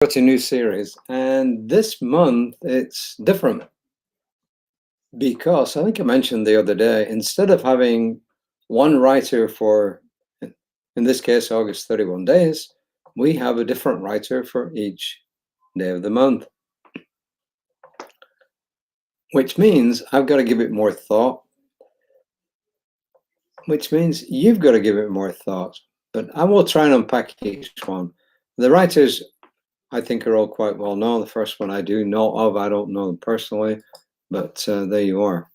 got a new series, and this month it's different because I think I mentioned the other day, instead of having one writer for, in this case, August 31 days, we have a different writer for each day of the month, which means I've got to give it more thought, which means you've got to give it more thought. But I will try and unpack each one. The writers, I think, are all quite well known. The first one I do know of, I don't know them personally, but there you are.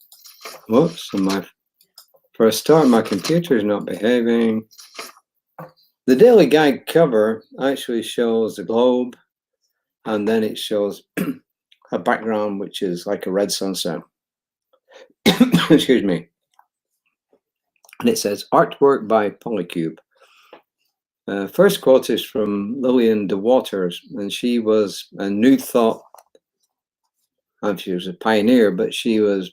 Whoops, and for a start, my computer is not behaving. The daily guide cover actually shows the globe, and then it shows a background which is like a red sunset. Excuse me. And it says artwork by Polycube. First quote is from Lillian de Waters, and she was a New Thought, and she was a pioneer, but she was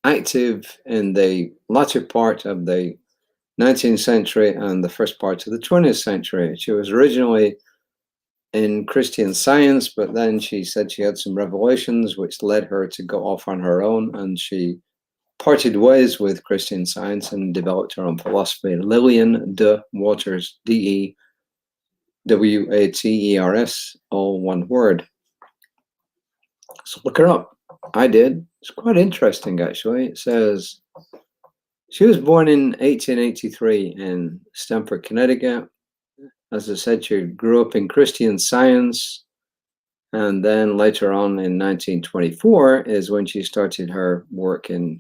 active in the latter part of the 19th century and the first part of the 20th century. She was originally in Christian Science, but then she said she had some revelations which led her to go off on her own, and she parted ways with Christian Science and developed her own philosophy. Lillian de Waters, D-E-W-A-T-E-R-S, all one word. So look her up. I did. It's quite interesting, actually. It says she was born in 1883 in Stamford, Connecticut. As I said, she grew up in Christian Science, and then later on in 1924 is when she started her work on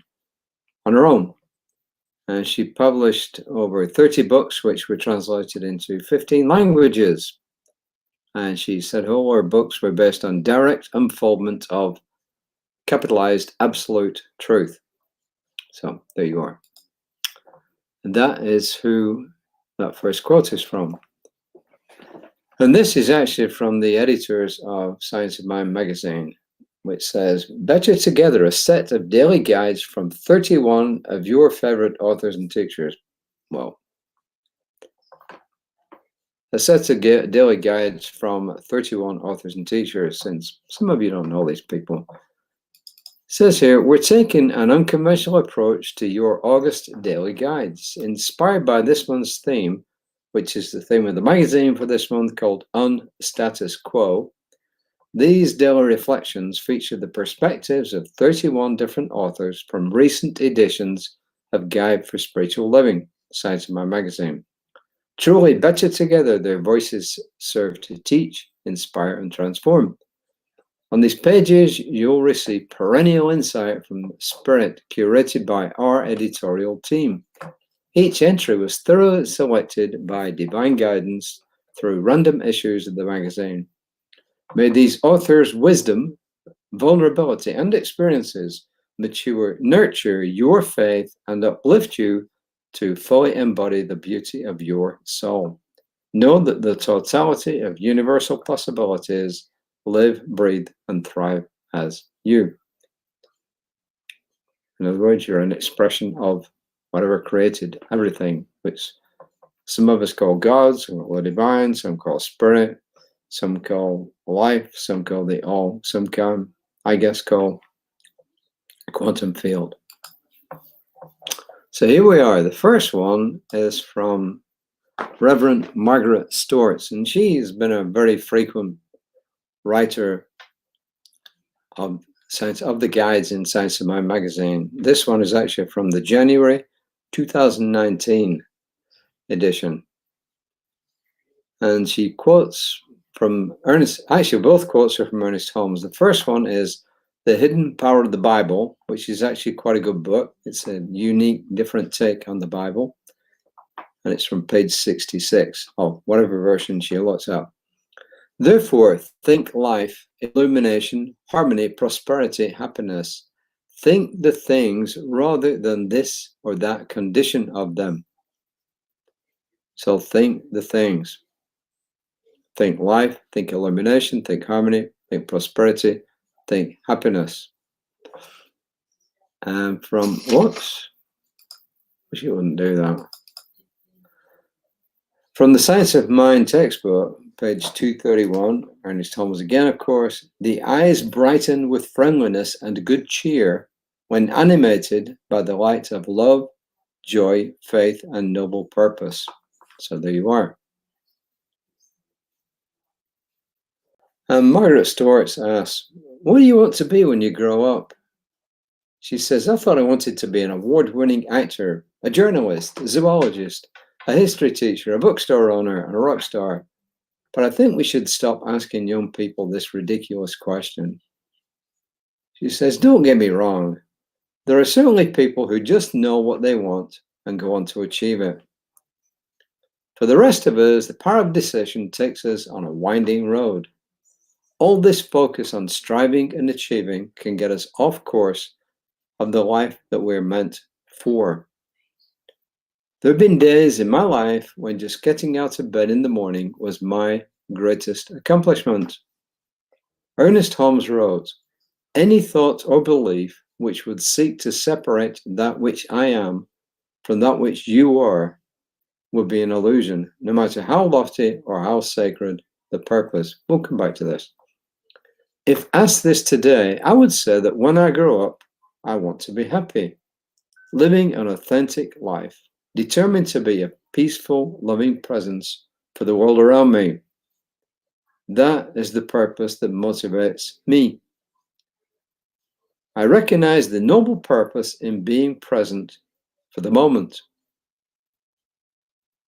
her own. And she published over 30 books, which were translated into 15 languages. And she said all her books were based on direct unfoldment of capitalized absolute truth. So there you are. And that is who that first quote is from. And this is actually from the editors of Science of Mind magazine, which says, better together, a set of daily guides from 31 of your favorite authors and teachers. Well, a set of daily guides from 31 authors and teachers, since some of you don't know these people. It says here, we're taking an unconventional approach to your August daily guides, inspired by this month's theme, which is the theme of the magazine for this month, called Unstatus Quo. These daily reflections feature the perspectives of 31 different authors from recent editions of Guide for Spiritual Living, Science of Mind magazine. Truly better together, their voices serve to teach, inspire, and transform. On these pages, you'll receive perennial insight from Spirit, curated by our editorial team. Each entry was thoroughly selected by divine guidance through random issues of the magazine. May these authors' wisdom, vulnerability, and experiences nurture your faith and uplift you to fully embody the beauty of your soul. Know that the totality of universal possibilities live, breathe, and thrive as you. In other words, you're an expression of whatever created everything, which some of us call God, some call divine, some call spirit, some call life, some call the all, some can, I guess, call quantum field. So here we are. The first one is from Reverend Margaret Storts, and she's been a very frequent writer of Science of the guides in Science of Mind magazine. This one is actually from the January 2019 edition, and she quotes from Ernest. Actually, both quotes are from Ernest Holmes. The first one is The Hidden Power of the Bible, which is actually quite a good book. It's a unique, different take on the Bible, and it's from page 66 of whatever version she looks up. Therefore, think life, illumination, harmony, prosperity, happiness. Think the things rather than this or that condition of them. So think the things. Think life, think illumination, think harmony, think prosperity, think happiness. And from, whoops, wish you wouldn't do that. From the Science of Mind textbook, page 231, Ernest Holmes again, of course. The eyes brighten with friendliness and good cheer when animated by the light of love, joy, faith, and noble purpose. So there you are. And Margaret Stewart asks, what do you want to be when you grow up? She says, I thought I wanted to be an award-winning actor, a journalist, a zoologist, a history teacher, a bookstore owner, and a rock star. But I think we should stop asking young people this ridiculous question. She says, don't get me wrong. There are certainly people who just know what they want and go on to achieve it. For the rest of us, the power of decision takes us on a winding road. All this focus on striving and achieving can get us off course of the life that we're meant for. There have been days in my life when just getting out of bed in the morning was my greatest accomplishment. Ernest Holmes wrote, any thought or belief which would seek to separate that which I am from that which you are would be an illusion, no matter how lofty or how sacred the purpose. We'll come back to this. If asked this today, I would say that when I grow up, I want to be happy, living an authentic life, determined to be a peaceful, loving presence for the world around me. That is the purpose that motivates me. I recognize the noble purpose in being present for the moment.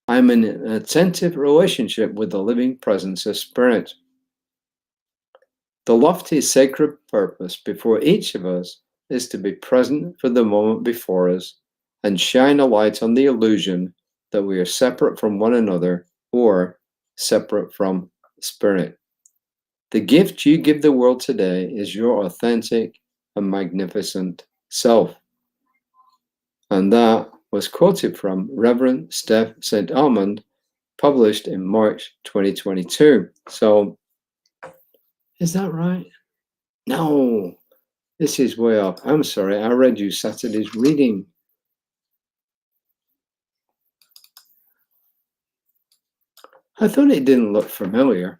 I'm in an attentive relationship with the living presence of spirit. The lofty sacred purpose before each of us is to be present for the moment before us and shine a light on the illusion that we are separate from one another or separate from spirit. The gift you give the world today is your authentic and magnificent self. And that was quoted from Reverend Steph St. Almond, published in March 2022. So, is that right? No, this is way off. I'm sorry, I read you Saturday's reading. I thought it didn't look familiar.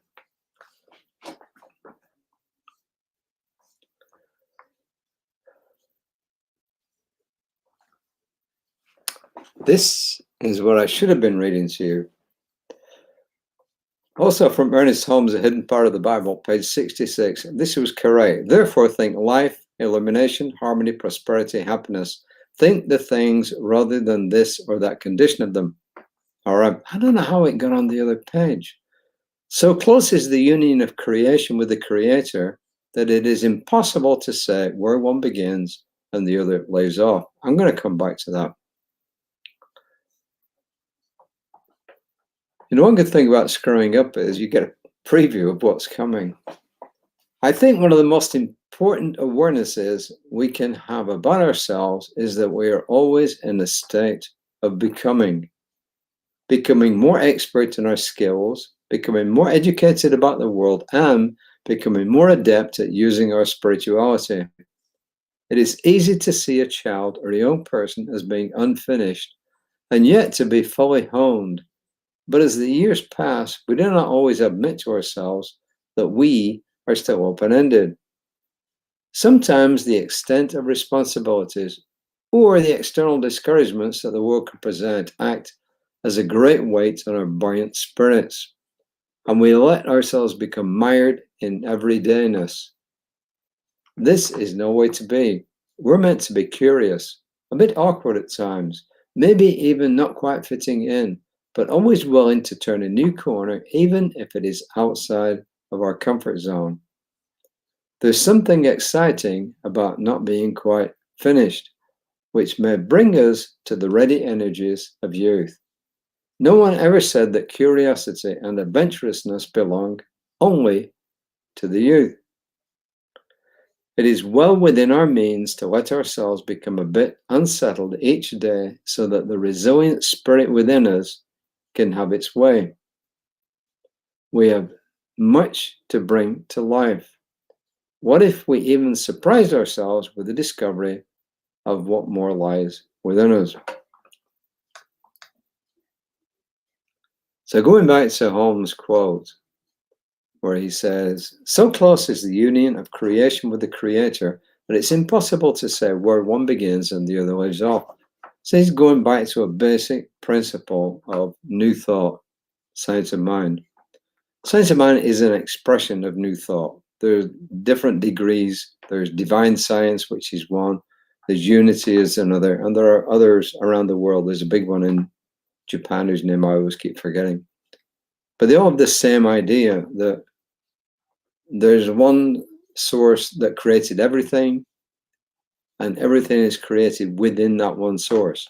This is what I should have been reading to you. Also from Ernest Holmes, A Hidden Part of the Bible, page 66. This was correct. Therefore, think life, illumination, harmony, prosperity, happiness. Think the things rather than this or that condition of them. All right. I don't know how it got on the other page. So close is the union of creation with the Creator that it is impossible to say where one begins and the other lays off. I'm going to come back to that. You know, one good thing about screwing up is you get a preview of what's coming. I think one of the most important awarenesses we can have about ourselves is that we are always in a state of becoming more expert in our skills, becoming more educated about the world, and becoming more adept at using our spirituality. It is easy to see a child or a young person as being unfinished and yet to be fully honed. But as the years pass, we do not always admit to ourselves that we are still open-ended. Sometimes the extent of responsibilities or the external discouragements that the world can present act as a great weight on our buoyant spirits, and we let ourselves become mired in everydayness. This is no way to be. We're meant to be curious, a bit awkward at times, maybe even not quite fitting in, but always willing to turn a new corner, even if it is outside of our comfort zone. There's something exciting about not being quite finished, which may bring us to the ready energies of youth. No one ever said that curiosity and adventurousness belong only to the youth. It is well within our means to let ourselves become a bit unsettled each day so that the resilient spirit within us can have its way. We have much to bring to life. What if we even surprised ourselves with the discovery of what more lies within us? So going back to Holmes' quote, where he says, so close is the union of creation with the creator that it's impossible to say where one begins and the other leaves off. So he's going back to a basic principle of new thought, science of mind. Science of mind is an expression of new thought. There's different degrees. There's divine science, which is one. There's unity is another. And there are others around the world. There's a big one in Japan whose name I always keep forgetting. But they all have the same idea that there's one source that created everything, and everything is created within that one source.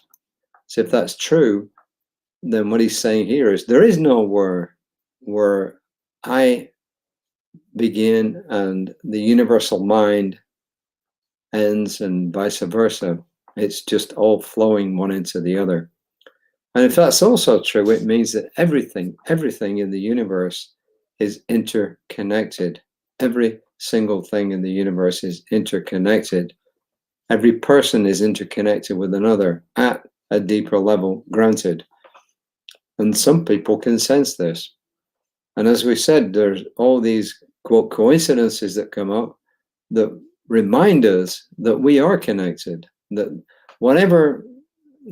So if that's true, then what he's saying here is there is no where I begin and the universal mind ends and vice versa. It's just all flowing one into the other. And if that's also true, it means that everything in the universe is interconnected. Every single thing in the universe is interconnected. Every person is interconnected with another at a deeper level, granted. And some people can sense this. And as we said, there's all these, quote, coincidences that come up that remind us that we are connected, that whatever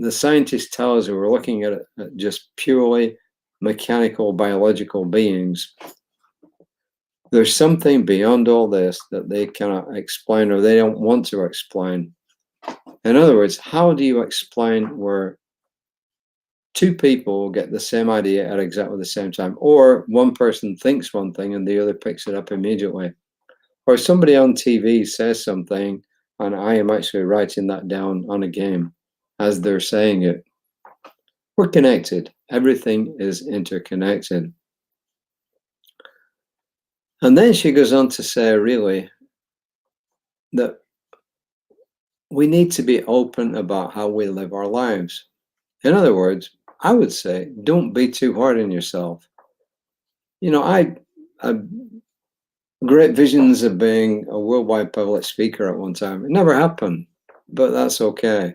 the scientists tell us, we're looking at just purely mechanical, biological beings, there's something beyond all this that they cannot explain or they don't want to explain. In other words, how do you explain where two people get the same idea at exactly the same time, or one person thinks one thing and the other picks it up immediately, or somebody on TV says something and I am actually writing that down on a game as they're saying it? We're connected. Everything is interconnected. And then she goes on to say, really, that we need to be open about how we live our lives. In other words, I would say, don't be too hard on yourself. You know, I great visions of being a worldwide public speaker at one time. It never happened, but that's okay.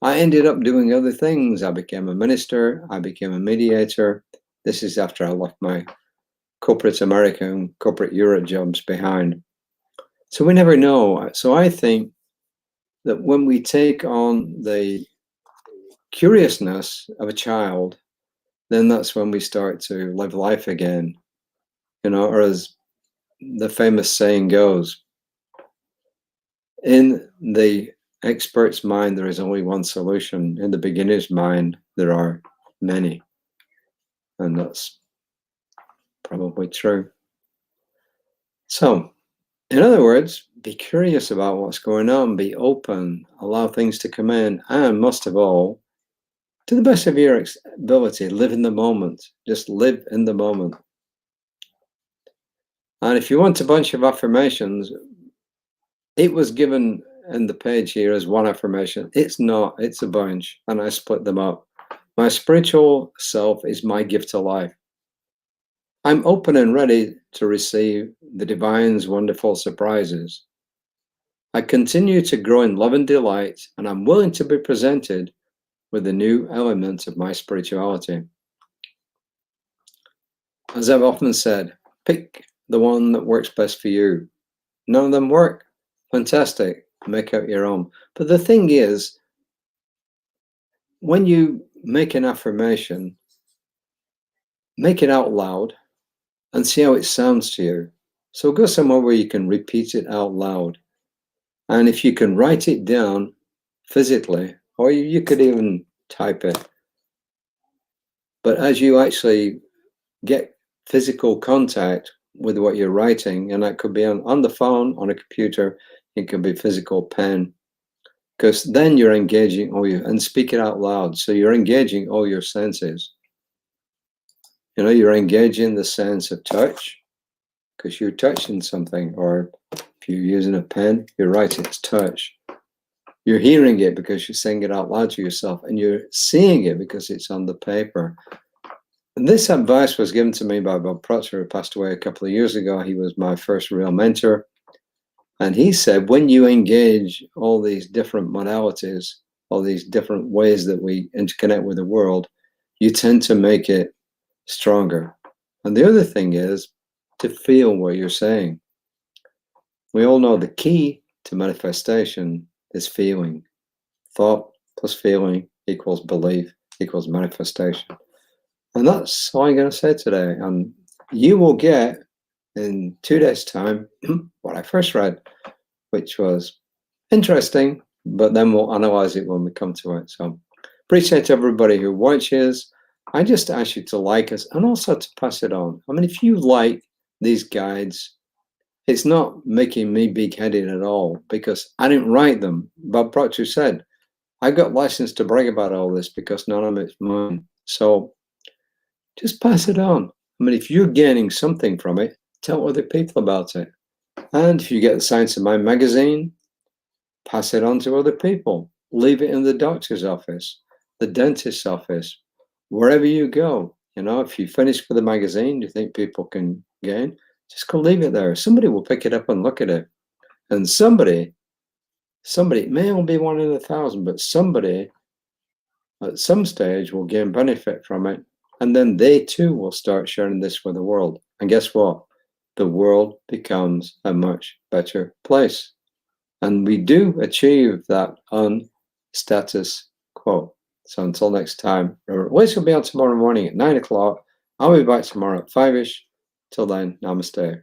I ended up doing other things. I became a minister. I became a mediator. This is after I left my corporate America and corporate Europe jobs behind. So we never know. So I think that when we take on the curiousness of a child, then that's when we start to live life again. You know, or as the famous saying goes, in the expert's mind, there is only one solution. In the beginner's mind, there are many. And that's probably true. So, in other words, be curious about what's going on, be open, allow things to come in, and most of all, to the best of your ability, live in the moment. Just live in the moment. And if you want a bunch of affirmations, it was given in the page here as one affirmation. It's not, it's a bunch, and I split them up. My spiritual self is my gift to life. I'm open and ready to receive the divine's wonderful surprises. I continue to grow in love and delight, and I'm willing to be presented with the new elements of my spirituality. As I've often said, pick the one that works best for you. None of them work? Fantastic. Make out your own. But the thing is, when you make an affirmation, make it out loud and see how it sounds to you. So go somewhere where you can repeat it out loud. And if you can write it down physically, or you could even type it. But as you actually get physical contact with what you're writing, and that could be on the phone, on a computer, it could be physical pen, because then you're engaging all your, and speak it out loud. So you're engaging all your senses. You know, you're engaging the sense of touch, because you're touching something, or if you're using a pen, you're writing, it's touch. You're hearing it because you're saying it out loud to yourself, and you're seeing it because it's on the paper. And this advice was given to me by Bob Proctor, who passed away a couple of years ago. He was my first real mentor. And he said, when you engage all these different modalities, all these different ways that we interconnect with the world, you tend to make it stronger. And the other thing is, to feel what you're saying. We all know the key to manifestation is feeling. Thought plus feeling equals belief equals manifestation. And that's all I'm going to say today. And you will get in 2 days' time what I first read, which was interesting, but then we'll analyze it when we come to it. So appreciate everybody who watches. I just ask you to like us and also to pass it on. I mean, if you like these guides, it's not making me big-headed at all because I didn't write them. Bob Proctor said, I got license to brag about all this because none of it's mine. So just pass it on. I mean, if you're gaining something from it, tell other people about it. And if you get the Science of Mind magazine, pass it on to other people. Leave it in the doctor's office, the dentist's office, wherever you go. You know, if you finish with the magazine, you think people can gain, just go leave it there. Somebody will pick it up and look at it. And somebody, it may only be 1 in 1,000, but somebody at some stage will gain benefit from it. And then they too will start sharing this with the world. And guess what? The world becomes a much better place. And we do achieve that on status quo. So until next time, Liz will be on tomorrow morning at 9 o'clock. I'll be back tomorrow at 5-ish. Till then, namaste.